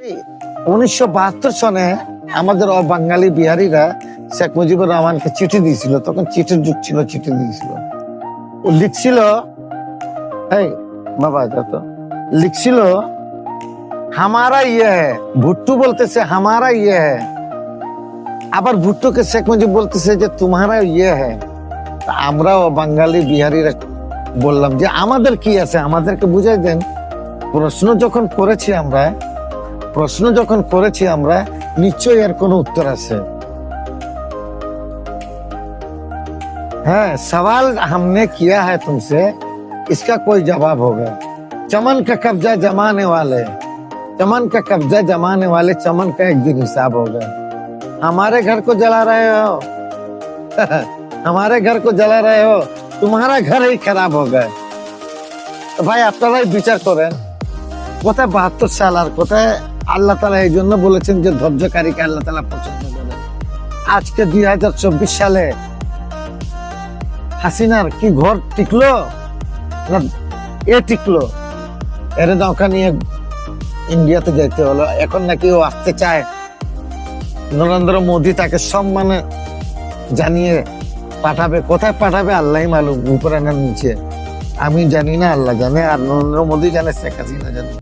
1972 সনে আমাদের অবাঙালি বিহারীরা শেখ মুজিবুর রহমানকে চিঠি দিয়েছিল। তখন চিঠির যুগ ছিল, চিঠি দিয়েছিল। ও লিখছিল, এই বাবা তো লিখছিল, হামারা ইয়ে হ্যাঁ। ভুট্টু বলতেছে হামারা ইয়ে হ্যাঁ, আবার ভুট্টুকে শেখ মুজিব বলতেছে যে তোমারা ইয়ে হ্যাঁ। আমরাও বাঙালি বিহারীরা বললাম যে আমাদের কি আছে, আমাদেরকে বুঝাই দেন। প্রশ্ন যখন করেছি আমরা নিশ্চয়ই এর কোনো উত্তর আছে। हाँ सवाल हमने किया है तुमसे, इसका कोई जवाब होगा। चमन का कब्जा जमाने वाले, चमन का कब्जा जमाने वाले, चमन का एक दिन हिसाब होगा। हमारे घर को जला रहे हो हमारे घर को जला रहे हो, तुम्हारा घर ही खराब होगा। तो भाई আপনারাই বিচার করেন, কোথায় 72 সাল আর কোথায় আল্লাহ তাআলা এই জন্য বলেছেন যে ধৈর্যকারীকে আল্লাহ তাআলা পছন্দ করেন। আজকে 2024 সালে হাসিনার কি ঘর টিকলো না এ টিকলো? এর নৌকা নিয়ে ইন্ডিয়াতে যাইতে হলো। এখন নাকি ও আসতে চায়, নরেন্দ্র মোদী তাকে সম্মানে জানিয়ে পাঠাবে। কোথায় পাঠাবে আল্লাহ মালুম, উপরে না নিচে আমি জানি না, আল্লাহ জানে। আর নরেন্দ্র মোদী জানে, শেখ হাসিনা জানে।